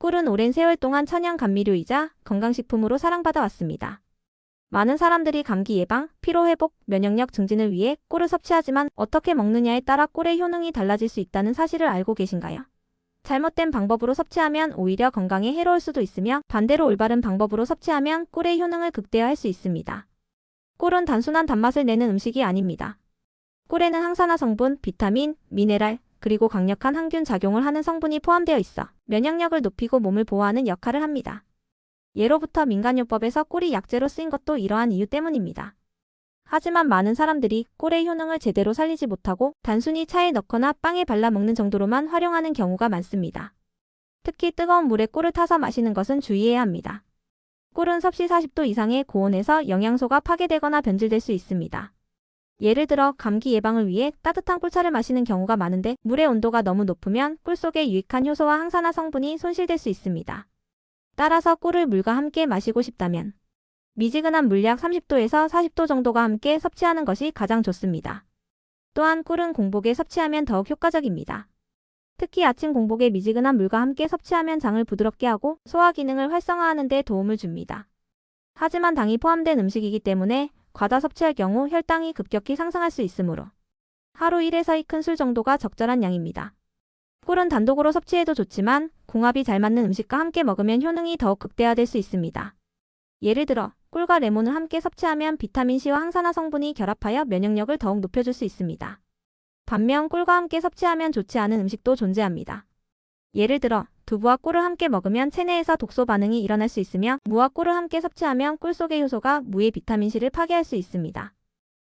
꿀은 오랜 세월 동안 천연 감미료이자 건강식품으로 사랑받아 왔습니다. 많은 사람들이 감기 예방, 피로 회복, 면역력 증진을 위해 꿀을 섭취하지만 어떻게 먹느냐에 따라 꿀의 효능이 달라질 수 있다는 사실을 알고 계신가요? 잘못된 방법으로 섭취하면 오히려 건강에 해로울 수도 있으며 반대로 올바른 방법으로 섭취하면 꿀의 효능을 극대화할 수 있습니다. 꿀은 단순한 단맛을 내는 음식이 아닙니다. 꿀에는 항산화 성분, 비타민, 미네랄, 그리고 강력한 항균 작용을 하는 성분이 포함되어 있어 면역력을 높이고 몸을 보호하는 역할을 합니다. 예로부터 민간요법에서 꿀이 약재로 쓰인 것도 이러한 이유 때문입니다. 하지만 많은 사람들이 꿀의 효능을 제대로 살리지 못하고 단순히 차에 넣거나 빵에 발라 먹는 정도로만 활용하는 경우가 많습니다. 특히 뜨거운 물에 꿀을 타서 마시는 것은 주의해야 합니다. 꿀은 섭씨 40도 이상의 고온에서 영양소가 파괴되거나 변질될 수 있습니다. 예를 들어 감기 예방을 위해 따뜻한 꿀차를 마시는 경우가 많은데 물의 온도가 너무 높으면 꿀 속의 유익한 효소와 항산화 성분이 손실될 수 있습니다. 따라서 꿀을 물과 함께 마시고 싶다면 미지근한 물 약 30도에서 40도 정도가 함께 섭취하는 것이 가장 좋습니다. 또한 꿀은 공복에 섭취하면 더욱 효과적입니다. 특히 아침 공복에 미지근한 물과 함께 섭취하면 장을 부드럽게 하고 소화 기능을 활성화하는 데 도움을 줍니다. 하지만 당이 포함된 음식이기 때문에 과다 섭취할 경우 혈당이 급격히 상승할 수 있으므로 하루 1에서 2큰술 정도가 적절한 양입니다. 꿀은 단독으로 섭취해도 좋지만 궁합이 잘 맞는 음식과 함께 먹으면 효능이 더욱 극대화될 수 있습니다. 예를 들어 꿀과 레몬을 함께 섭취하면 비타민C와 항산화 성분이 결합하여 면역력을 더욱 높여줄 수 있습니다. 반면 꿀과 함께 섭취하면 좋지 않은 음식도 존재합니다. 예를 들어 두부와 꿀을 함께 먹으면 체내에서 독소 반응이 일어날 수 있으며 무와 꿀을 함께 섭취하면 꿀 속의 효소가 무의 비타민C를 파괴할 수 있습니다.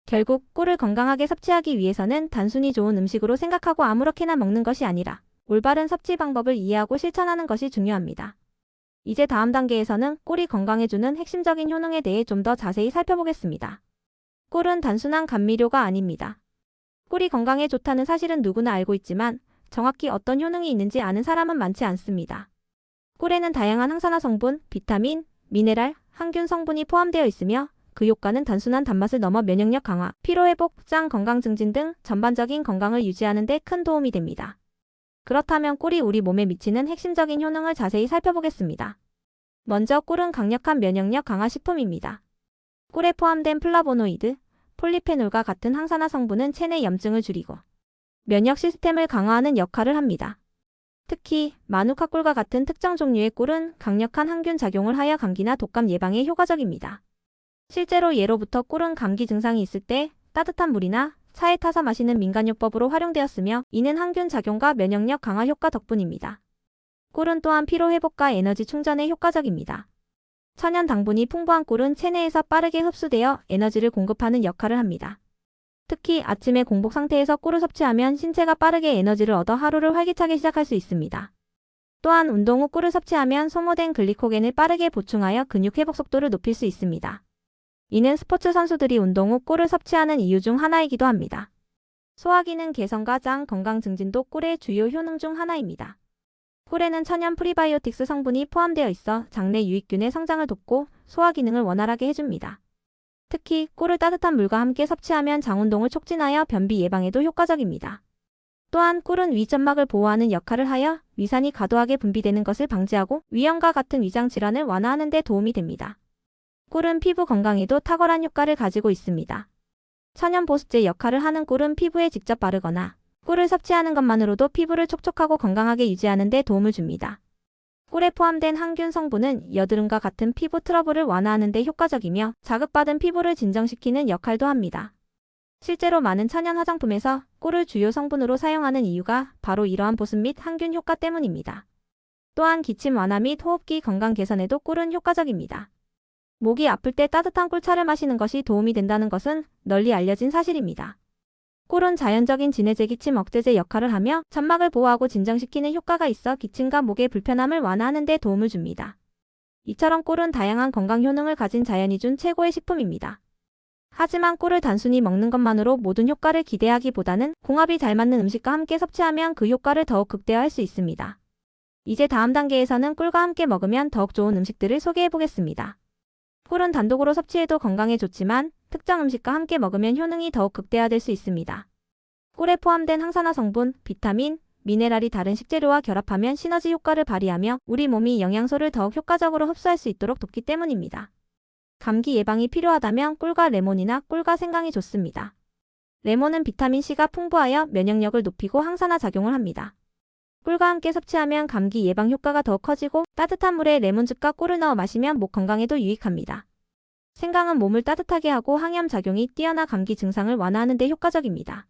결국 꿀을 건강하게 섭취하기 위해서는 단순히 좋은 음식으로 생각하고 아무렇게나 먹는 것이 아니라 올바른 섭취 방법을 이해하고 실천하는 것이 중요합니다. 이제 다음 단계에서는 꿀이 건강해주는 핵심적인 효능에 대해 좀 더 자세히 살펴보겠습니다. 꿀은 단순한 감미료가 아닙니다. 꿀이 건강에 좋다는 사실은 누구나 알고 있지만 정확히 어떤 효능이 있는지 아는 사람은 많지 않습니다. 꿀에는 다양한 항산화 성분, 비타민, 미네랄, 항균 성분이 포함되어 있으며 그 효과는 단순한 단맛을 넘어 면역력 강화, 피로회복, 장 건강 증진 등 전반적인 건강을 유지하는 데 큰 도움이 됩니다. 그렇다면 꿀이 우리 몸에 미치는 핵심적인 효능을 자세히 살펴보겠습니다. 먼저 꿀은 강력한 면역력 강화 식품입니다. 꿀에 포함된 플라보노이드, 폴리페놀과 같은 항산화 성분은 체내 염증을 줄이고 면역 시스템을 강화하는 역할을 합니다. 특히 마누카 꿀과 같은 특정 종류의 꿀은 강력한 항균 작용을 하여 감기나 독감 예방에 효과적입니다. 실제로 예로부터 꿀은 감기 증상이 있을 때 따뜻한 물이나 차에 타서 마시는 민간요법으로 활용되었으며 이는 항균 작용과 면역력 강화 효과 덕분입니다. 꿀은 또한 피로 회복과 에너지 충전에 효과적입니다. 천연 당분이 풍부한 꿀은 체내에서 빠르게 흡수되어 에너지를 공급하는 역할을 합니다. 특히 아침에 공복 상태에서 꿀을 섭취하면 신체가 빠르게 에너지를 얻어 하루를 활기차게 시작할 수 있습니다. 또한 운동 후 꿀을 섭취하면 소모된 글리코겐을 빠르게 보충하여 근육 회복 속도를 높일 수 있습니다. 이는 스포츠 선수들이 운동 후 꿀을 섭취하는 이유 중 하나이기도 합니다. 소화기능 개선과 장 건강 증진도 꿀의 주요 효능 중 하나입니다. 꿀에는 천연 프리바이오틱스 성분이 포함되어 있어 장내 유익균의 성장을 돕고 소화 기능을 원활하게 해줍니다. 특히 꿀을 따뜻한 물과 함께 섭취하면 장 운동을 촉진하여 변비 예방에도 효과적입니다. 또한 꿀은 위점막을 보호하는 역할을 하여 위산이 과도하게 분비되는 것을 방지하고 위염과 같은 위장 질환을 완화하는 데 도움이 됩니다. 꿀은 피부 건강에도 탁월한 효과를 가지고 있습니다. 천연 보습제 역할을 하는 꿀은 피부에 직접 바르거나 꿀을 섭취하는 것만으로도 피부를 촉촉하고 건강하게 유지하는 데 도움을 줍니다. 꿀에 포함된 항균 성분은 여드름과 같은 피부 트러블을 완화하는 데 효과적이며 자극받은 피부를 진정시키는 역할도 합니다. 실제로 많은 천연 화장품에서 꿀을 주요 성분으로 사용하는 이유가 바로 이러한 보습 및 항균 효과 때문입니다. 또한 기침 완화 및 호흡기 건강 개선에도 꿀은 효과적입니다. 목이 아플 때 따뜻한 꿀차를 마시는 것이 도움이 된다는 것은 널리 알려진 사실입니다. 꿀은 자연적인 진해제 기침 억제제 역할을 하며 점막을 보호하고 진정시키는 효과가 있어 기침과 목의 불편함을 완화하는 데 도움을 줍니다. 이처럼 꿀은 다양한 건강 효능을 가진 자연이 준 최고의 식품입니다. 하지만 꿀을 단순히 먹는 것만으로 모든 효과를 기대하기보다는 궁합이 잘 맞는 음식과 함께 섭취하면 그 효과를 더욱 극대화할 수 있습니다. 이제 다음 단계에서는 꿀과 함께 먹으면 더욱 좋은 음식들을 소개해보겠습니다. 꿀은 단독으로 섭취해도 건강에 좋지만 특정 음식과 함께 먹으면 효능이 더욱 극대화될 수 있습니다. 꿀에 포함된 항산화 성분, 비타민, 미네랄이 다른 식재료와 결합하면 시너지 효과를 발휘하며 우리 몸이 영양소를 더욱 효과적으로 흡수할 수 있도록 돕기 때문입니다. 감기 예방이 필요하다면 꿀과 레몬이나 꿀과 생강이 좋습니다. 레몬은 비타민C가 풍부하여 면역력을 높이고 항산화 작용을 합니다. 꿀과 함께 섭취하면 감기 예방 효과가 더 커지고 따뜻한 물에 레몬즙과 꿀을 넣어 마시면 목 건강에도 유익합니다. 생강은 몸을 따뜻하게 하고 항염 작용이 뛰어나 감기 증상을 완화하는 데 효과적입니다.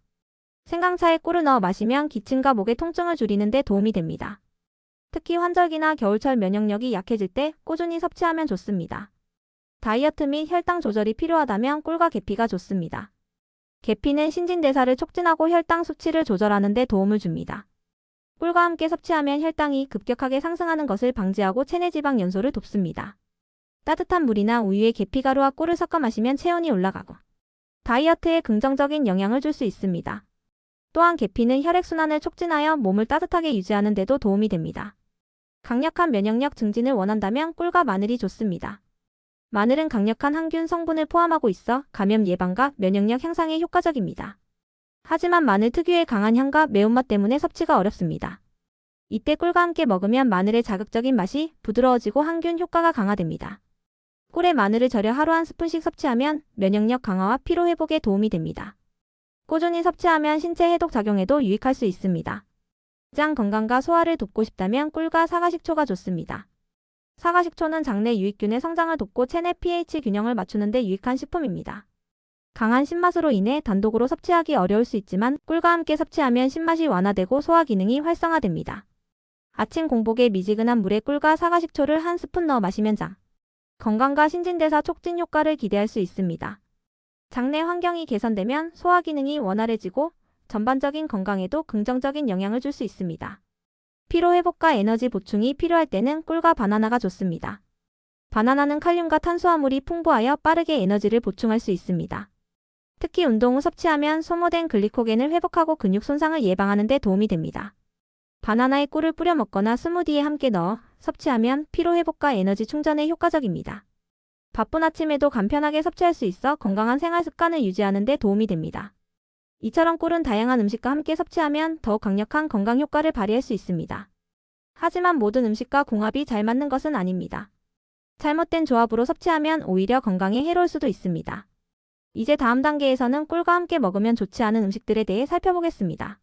생강차에 꿀을 넣어 마시면 기침과 목의 통증을 줄이는 데 도움이 됩니다. 특히 환절기나 겨울철 면역력이 약해질 때 꾸준히 섭취하면 좋습니다. 다이어트 및 혈당 조절이 필요하다면 꿀과 계피가 좋습니다. 계피는 신진대사를 촉진하고 혈당 수치를 조절하는 데 도움을 줍니다. 꿀과 함께 섭취하면 혈당이 급격하게 상승하는 것을 방지하고 체내지방 연소를 돕습니다. 따뜻한 물이나 우유에 계피가루와 꿀을 섞어 마시면 체온이 올라가고 다이어트에 긍정적인 영향을 줄 수 있습니다. 또한 계피는 혈액순환을 촉진하여 몸을 따뜻하게 유지하는 데도 도움이 됩니다. 강력한 면역력 증진을 원한다면 꿀과 마늘이 좋습니다. 마늘은 강력한 항균 성분을 포함하고 있어 감염 예방과 면역력 향상에 효과적입니다. 하지만 마늘 특유의 강한 향과 매운맛 때문에 섭취가 어렵습니다. 이때 꿀과 함께 먹으면 마늘의 자극적인 맛이 부드러워지고 항균 효과가 강화됩니다. 꿀에 마늘을 절여 하루 한 스푼씩 섭취하면 면역력 강화와 피로 회복에 도움이 됩니다. 꾸준히 섭취하면 신체 해독 작용에도 유익할 수 있습니다. 장 건강과 소화를 돕고 싶다면 꿀과 사과식초가 좋습니다. 사과식초는 장내 유익균의 성장을 돕고 체내 pH 균형을 맞추는 데 유익한 식품입니다. 강한 신맛으로 인해 단독으로 섭취하기 어려울 수 있지만 꿀과 함께 섭취하면 신맛이 완화되고 소화 기능이 활성화됩니다. 아침 공복에 미지근한 물에 꿀과 사과식초를 한 스푼 넣어 마시면 장 건강과 신진대사 촉진 효과를 기대할 수 있습니다. 장내 환경이 개선되면 소화 기능이 원활해지고 전반적인 건강에도 긍정적인 영향을 줄 수 있습니다. 피로 회복과 에너지 보충이 필요할 때는 꿀과 바나나가 좋습니다. 바나나는 칼륨과 탄수화물이 풍부하여 빠르게 에너지를 보충할 수 있습니다. 특히 운동 후 섭취하면 소모된 글리코겐을 회복하고 근육 손상을 예방하는 데 도움이 됩니다. 바나나에 꿀을 뿌려 먹거나 스무디에 함께 넣어 섭취하면 피로 회복과 에너지 충전에 효과적입니다. 바쁜 아침에도 간편하게 섭취할 수 있어 건강한 생활 습관을 유지하는 데 도움이 됩니다. 이처럼 꿀은 다양한 음식과 함께 섭취하면 더욱 강력한 건강 효과를 발휘할 수 있습니다. 하지만 모든 음식과 궁합이 잘 맞는 것은 아닙니다. 잘못된 조합으로 섭취하면 오히려 건강에 해로울 수도 있습니다. 이제 다음 단계에서는 꿀과 함께 먹으면 좋지 않은 음식들에 대해 살펴보겠습니다.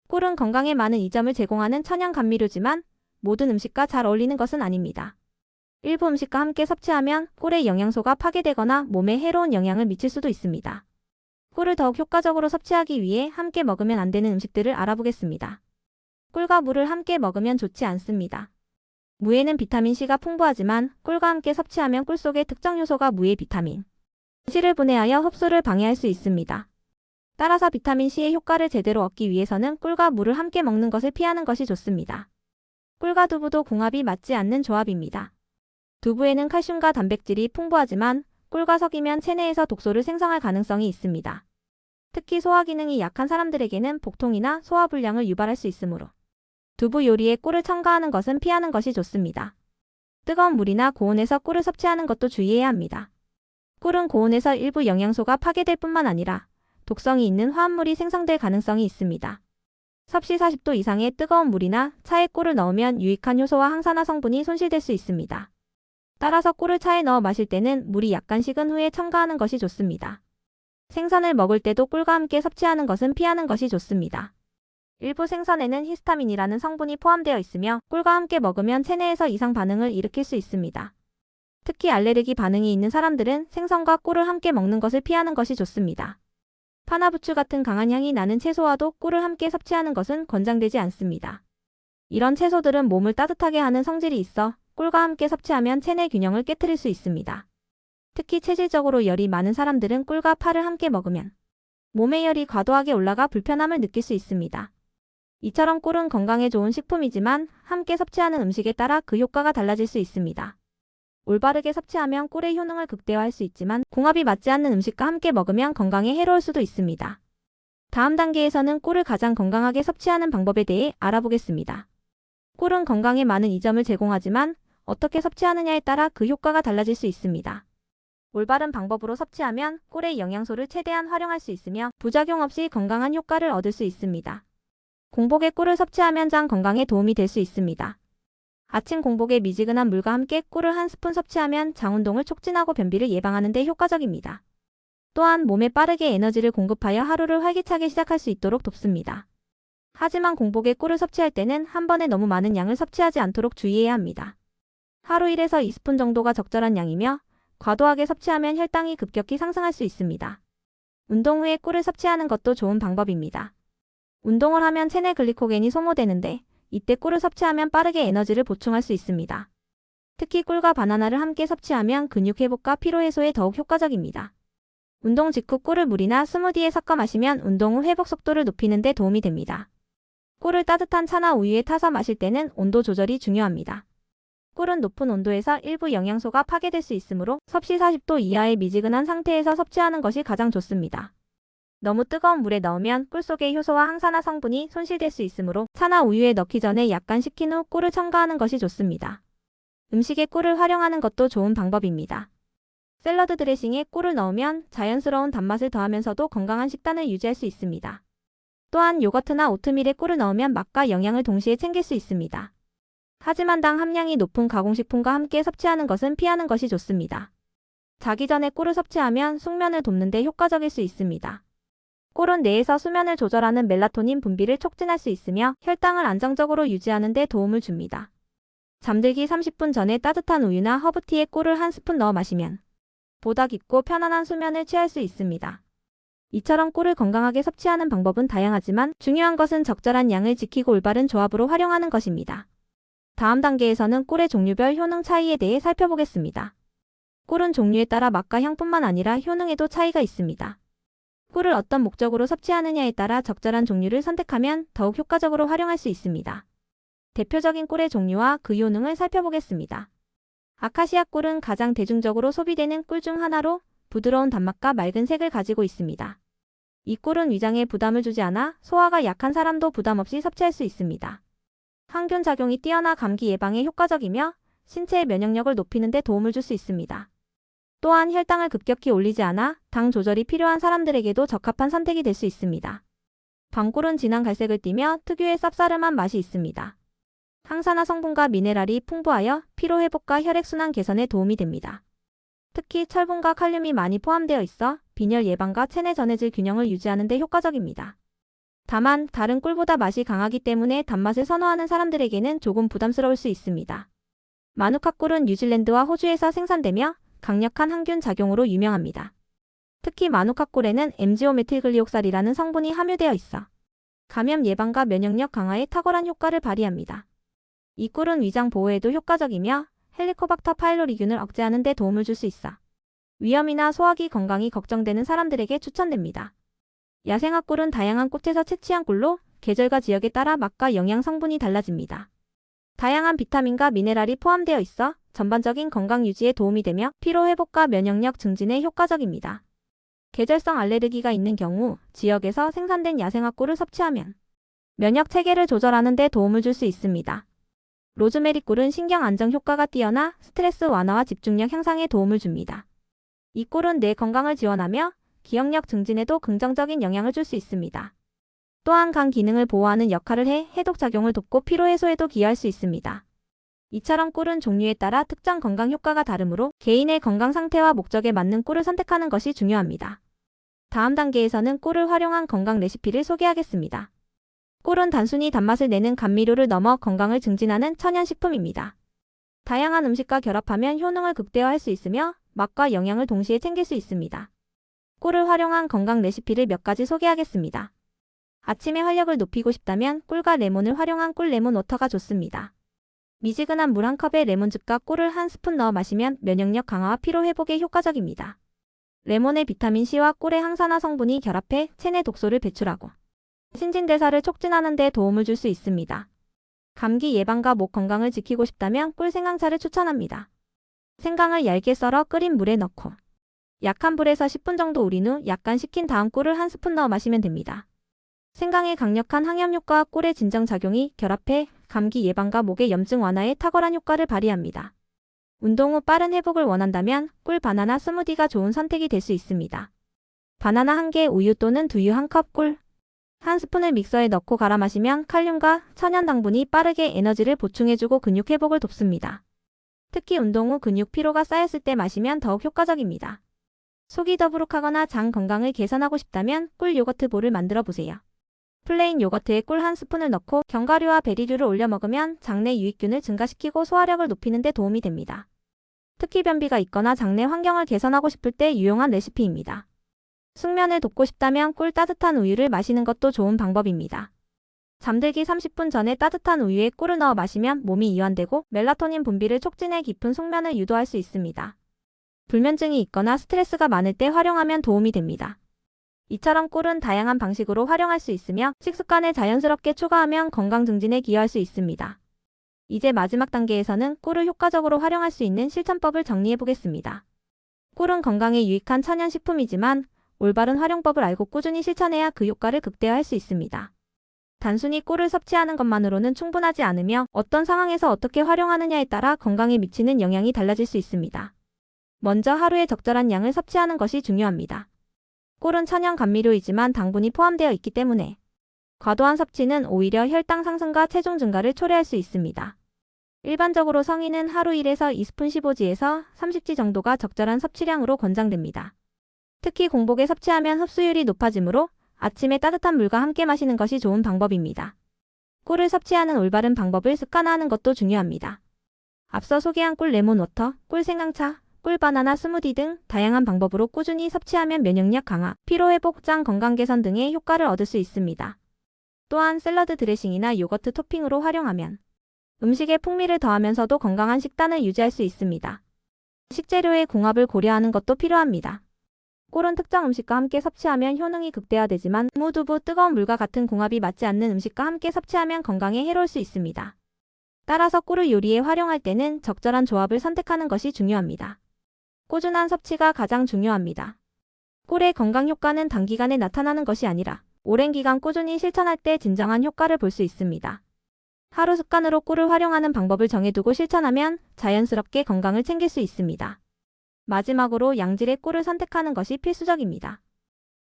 꿀은 건강에 많은 이점을 제공하는 천연 감미료지만 모든 음식과 잘 어울리는 것은 아닙니다. 일부 음식과 함께 섭취하면 꿀의 영양소가 파괴되거나 몸에 해로운 영향을 미칠 수도 있습니다. 꿀을 더욱 효과적으로 섭취하기 위해 함께 먹으면 안 되는 음식들을 알아보겠습니다. 꿀과 물을 함께 먹으면 좋지 않습니다. 무에는 비타민C가 풍부하지만 꿀과 함께 섭취하면 꿀 속의 특정 요소가 무의 비타민 C를 분해하여 흡수를 방해할 수 있습니다. 따라서 비타민C의 효과를 제대로 얻기 위해서는 꿀과 물을 함께 먹는 것을 피하는 것이 좋습니다. 꿀과 두부도 궁합이 맞지 않는 조합입니다. 두부에는 칼슘과 단백질이 풍부하지만 꿀과 섞이면 체내에서 독소를 생성할 가능성이 있습니다. 특히 소화 기능이 약한 사람들에게는 복통이나 소화불량을 유발할 수 있으므로 두부 요리에 꿀을 첨가하는 것은 피하는 것이 좋습니다. 뜨거운 물이나 고온에서 꿀을 섭취하는 것도 주의해야 합니다. 꿀은 고온에서 일부 영양소가 파괴될 뿐만 아니라 독성이 있는 화합물이 생성될 가능성이 있습니다. 섭씨 40도 이상의 뜨거운 물이나 차에 꿀을 넣으면 유익한 효소와 항산화 성분이 손실될 수 있습니다. 따라서 꿀을 차에 넣어 마실 때는 물이 약간 식은 후에 첨가하는 것이 좋습니다. 생선을 먹을 때도 꿀과 함께 섭취하는 것은 피하는 것이 좋습니다. 일부 생선에는 히스타민이라는 성분이 포함되어 있으며 꿀과 함께 먹으면 체내에서 이상 반응을 일으킬 수 있습니다. 특히 알레르기 반응이 있는 사람들은 생선과 꿀을 함께 먹는 것을 피하는 것이 좋습니다. 파나부추 같은 강한 향이 나는 채소와도 꿀을 함께 섭취하는 것은 권장되지 않습니다. 이런 채소들은 몸을 따뜻하게 하는 성질이 있어 꿀과 함께 섭취하면 체내 균형을 깨트릴 수 있습니다. 특히 체질적으로 열이 많은 사람들은 꿀과 파를 함께 먹으면 몸의 열이 과도하게 올라가 불편함을 느낄 수 있습니다. 이처럼 꿀은 건강에 좋은 식품이지만 함께 섭취하는 음식에 따라 그 효과가 달라질 수 있습니다. 올바르게 섭취하면 꿀의 효능을 극대화할 수 있지만 궁합이 맞지 않는 음식과 함께 먹으면 건강에 해로울 수도 있습니다. 다음 단계에서는 꿀을 가장 건강하게 섭취하는 방법에 대해 알아보겠습니다. 꿀은 건강에 많은 이점을 제공하지만 어떻게 섭취하느냐에 따라 그 효과가 달라질 수 있습니다. 올바른 방법으로 섭취하면 꿀의 영양소를 최대한 활용할 수 있으며 부작용 없이 건강한 효과를 얻을 수 있습니다. 공복에 꿀을 섭취하면 장 건강에 도움이 될 수 있습니다. 아침 공복에 미지근한 물과 함께 꿀을 한 스푼 섭취하면 장 운동을 촉진하고 변비를 예방하는 데 효과적입니다. 또한 몸에 빠르게 에너지를 공급하여 하루를 활기차게 시작할 수 있도록 돕습니다. 하지만 공복에 꿀을 섭취할 때는 한 번에 너무 많은 양을 섭취하지 않도록 주의해야 합니다. 하루 1에서 2스푼 정도가 적절한 양이며 과도하게 섭취하면 혈당이 급격히 상승할 수 있습니다. 운동 후에 꿀을 섭취하는 것도 좋은 방법입니다. 운동을 하면 체내 글리코겐이 소모되는데 이때 꿀을 섭취하면 빠르게 에너지를 보충할 수 있습니다. 특히 꿀과 바나나를 함께 섭취하면 근육 회복과 피로 해소에 더욱 효과적입니다. 운동 직후 꿀을 물이나 스무디에 섞어 마시면 운동 후 회복 속도를 높이는 데 도움이 됩니다. 꿀을 따뜻한 차나 우유에 타서 마실 때는 온도 조절이 중요합니다. 꿀은 높은 온도에서 일부 영양소가 파괴될 수 있으므로 섭씨 40도 이하의 미지근한 상태에서 섭취하는 것이 가장 좋습니다. 너무 뜨거운 물에 넣으면 꿀 속의 효소와 항산화 성분이 손실될 수 있으므로 차나 우유에 넣기 전에 약간 식힌 후 꿀을 첨가하는 것이 좋습니다. 음식에 꿀을 활용하는 것도 좋은 방법입니다. 샐러드 드레싱에 꿀을 넣으면 자연스러운 단맛을 더하면서도 건강한 식단을 유지할 수 있습니다. 또한 요거트나 오트밀에 꿀을 넣으면 맛과 영양을 동시에 챙길 수 있습니다. 하지만 당 함량이 높은 가공식품과 함께 섭취하는 것은 피하는 것이 좋습니다. 자기 전에 꿀을 섭취하면 숙면을 돕는 데 효과적일 수 있습니다. 꿀은 뇌에서 수면을 조절하는 멜라토닌 분비를 촉진할 수 있으며 혈당을 안정적으로 유지하는 데 도움을 줍니다. 잠들기 30분 전에 따뜻한 우유나 허브티에 꿀을 한 스푼 넣어 마시면 보다 깊고 편안한 수면을 취할 수 있습니다. 이처럼 꿀을 건강하게 섭취하는 방법은 다양하지만 중요한 것은 적절한 양을 지키고 올바른 조합으로 활용하는 것입니다. 다음 단계에서는 꿀의 종류별 효능 차이에 대해 살펴보겠습니다. 꿀은 종류에 따라 맛과 향뿐만 아니라 효능에도 차이가 있습니다. 꿀을 어떤 목적으로 섭취하느냐에 따라 적절한 종류를 선택하면 더욱 효과적으로 활용할 수 있습니다. 대표적인 꿀의 종류와 그 효능을 살펴보겠습니다. 아카시아 꿀은 가장 대중적으로 소비되는 꿀 중 하나로 부드러운 단맛과 맑은 색을 가지고 있습니다. 이 꿀은 위장에 부담을 주지 않아 소화가 약한 사람도 부담 없이 섭취할 수 있습니다. 항균 작용이 뛰어나 감기 예방에 효과적이며 신체의 면역력을 높이는 데 도움을 줄 수 있습니다. 또한 혈당을 급격히 올리지 않아 당 조절이 필요한 사람들에게도 적합한 선택이 될 수 있습니다. 밤꿀은 진한 갈색을 띠며 특유의 쌉싸름한 맛이 있습니다. 항산화 성분과 미네랄이 풍부하여 피로 회복과 혈액순환 개선에 도움이 됩니다. 특히 철분과 칼륨이 많이 포함되어 있어 빈혈 예방과 체내 전해질 균형을 유지하는 데 효과적입니다. 다만 다른 꿀보다 맛이 강하기 때문에 단맛을 선호하는 사람들에게는 조금 부담스러울 수 있습니다. 마누카 꿀은 뉴질랜드와 호주에서 생산되며 강력한 항균 작용으로 유명합니다. 특히 마누카 꿀에는 MGO-메틸글리옥살이라는 성분이 함유되어 있어 감염 예방과 면역력 강화에 탁월한 효과를 발휘합니다. 이 꿀은 위장 보호에도 효과적이며 헬리코박터 파일로리균을 억제하는 데 도움을 줄 수 있어 위염이나 소화기 건강이 걱정되는 사람들에게 추천됩니다. 야생화 꿀은 다양한 꽃에서 채취한 꿀로 계절과 지역에 따라 맛과 영양 성분이 달라집니다. 다양한 비타민과 미네랄이 포함되어 있어 전반적인 건강 유지에 도움이 되며 피로 회복과 면역력 증진에 효과적입니다. 계절성 알레르기가 있는 경우 지역에서 생산된 야생화 꿀을 섭취하면 면역 체계를 조절하는 데 도움을 줄 수 있습니다. 로즈메리 꿀은 신경 안정 효과가 뛰어나 스트레스 완화와 집중력 향상에 도움을 줍니다. 이 꿀은 뇌 건강을 지원하며 기억력 증진에도 긍정적인 영향을 줄 수 있습니다. 또한 간 기능을 보호하는 역할을 해 해독 작용을 돕고 피로 해소에도 기여할 수 있습니다. 이처럼 꿀은 종류에 따라 특정 건강 효과가 다르므로 개인의 건강 상태와 목적에 맞는 꿀을 선택하는 것이 중요합니다. 다음 단계에서는 꿀을 활용한 건강 레시피를 소개하겠습니다. 꿀은 단순히 단맛을 내는 감미료를 넘어 건강을 증진하는 천연식품입니다. 다양한 음식과 결합하면 효능을 극대화할 수 있으며 맛과 영양을 동시에 챙길 수 있습니다. 꿀을 활용한 건강 레시피를 몇 가지 소개하겠습니다. 아침에 활력을 높이고 싶다면 꿀과 레몬을 활용한 꿀 레몬 워터가 좋습니다. 미지근한 물 한 컵에 레몬즙과 꿀을 한 스푼 넣어 마시면 면역력 강화와 피로 회복에 효과적입니다. 레몬의 비타민C와 꿀의 항산화 성분이 결합해 체내 독소를 배출하고 신진대사를 촉진하는 데 도움을 줄 수 있습니다. 감기 예방과 목 건강을 지키고 싶다면 꿀 생강차를 추천합니다. 생강을 얇게 썰어 끓인 물에 넣고 약한 불에서 10분 정도 우린 후 약간 식힌 다음 꿀을 한 스푼 넣어 마시면 됩니다. 생강의 강력한 항염 효과와 꿀의 진정작용이 결합해 감기 예방과 목의 염증 완화에 탁월한 효과를 발휘합니다. 운동 후 빠른 회복을 원한다면 꿀 바나나 스무디가 좋은 선택이 될 수 있습니다. 바나나 1개, 우유 또는 두유 1컵, 꿀 한 스푼을 믹서에 넣고 갈아 마시면 칼륨과 천연 당분이 빠르게 에너지를 보충해주고 근육 회복을 돕습니다. 특히 운동 후 근육 피로가 쌓였을 때 마시면 더욱 효과적입니다. 속이 더부룩하거나 장 건강을 개선하고 싶다면 꿀 요거트 볼을 만들어 보세요. 플레인 요거트에 꿀 한 스푼을 넣고 견과류와 베리류를 올려 먹으면 장내 유익균을 증가시키고 소화력을 높이는 데 도움이 됩니다. 특히 변비가 있거나 장내 환경을 개선하고 싶을 때 유용한 레시피입니다. 숙면을 돕고 싶다면 꿀 따뜻한 우유를 마시는 것도 좋은 방법입니다. 잠들기 30분 전에 따뜻한 우유에 꿀을 넣어 마시면 몸이 이완되고 멜라토닌 분비를 촉진해 깊은 숙면을 유도할 수 있습니다. 불면증이 있거나 스트레스가 많을 때 활용하면 도움이 됩니다. 이처럼 꿀은 다양한 방식으로 활용할 수 있으며 식습관에 자연스럽게 추가하면 건강 증진에 기여할 수 있습니다. 이제 마지막 단계에서는 꿀을 효과적으로 활용할 수 있는 실천법을 정리해 보겠습니다. 꿀은 건강에 유익한 천연식품이지만 올바른 활용법을 알고 꾸준히 실천해야 그 효과를 극대화할 수 있습니다. 단순히 꿀을 섭취하는 것만으로는 충분하지 않으며 어떤 상황에서 어떻게 활용하느냐에 따라 건강에 미치는 영향이 달라질 수 있습니다. 먼저 하루에 적절한 양을 섭취하는 것이 중요합니다. 꿀은 천연 감미료이지만 당분이 포함되어 있기 때문에 과도한 섭취는 오히려 혈당 상승과 체중 증가를 초래할 수 있습니다. 일반적으로 성인은 하루 1에서 2스푼 15g에서 30g 정도가 적절한 섭취량으로 권장됩니다. 특히 공복에 섭취하면 흡수율이 높아지므로 아침에 따뜻한 물과 함께 마시는 것이 좋은 방법입니다. 꿀을 섭취하는 올바른 방법을 습관화하는 것도 중요합니다. 앞서 소개한 꿀 레몬워터, 꿀 생강차, 꿀 바나나 스무디 등 다양한 방법으로 꾸준히 섭취하면 면역력 강화, 피로회복, 장 건강 개선 등의 효과를 얻을 수 있습니다. 또한 샐러드 드레싱이나 요거트 토핑으로 활용하면 음식에 풍미를 더하면서도 건강한 식단을 유지할 수 있습니다. 식재료의 궁합을 고려하는 것도 필요합니다. 꿀은 특정 음식과 함께 섭취하면 효능이 극대화되지만 무두부, 뜨거운 물과 같은 궁합이 맞지 않는 음식과 함께 섭취하면 건강에 해로울 수 있습니다. 따라서 꿀을 요리에 활용할 때는 적절한 조합을 선택하는 것이 중요합니다. 꾸준한 섭취가 가장 중요합니다. 꿀의 건강 효과는 단기간에 나타나는 것이 아니라 오랜 기간 꾸준히 실천할 때 진정한 효과를 볼 수 있습니다. 하루 습관으로 꿀을 활용하는 방법을 정해두고 실천하면 자연스럽게 건강을 챙길 수 있습니다. 마지막으로 양질의 꿀을 선택하는 것이 필수적입니다.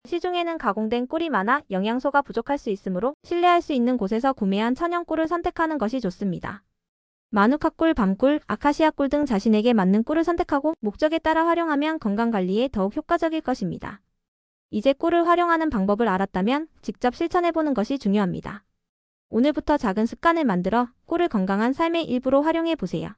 시중에는 가공된 꿀이 많아 영양소가 부족할 수 있으므로 신뢰할 수 있는 곳에서 구매한 천연 꿀을 선택하는 것이 좋습니다. 마누카꿀, 밤꿀, 아카시아꿀 등 자신에게 맞는 꿀을 선택하고 목적에 따라 활용하면 건강관리에 더욱 효과적일 것입니다. 이제 꿀을 활용하는 방법을 알았다면 직접 실천해보는 것이 중요합니다. 오늘부터 작은 습관을 만들어 꿀을 건강한 삶의 일부로 활용해보세요.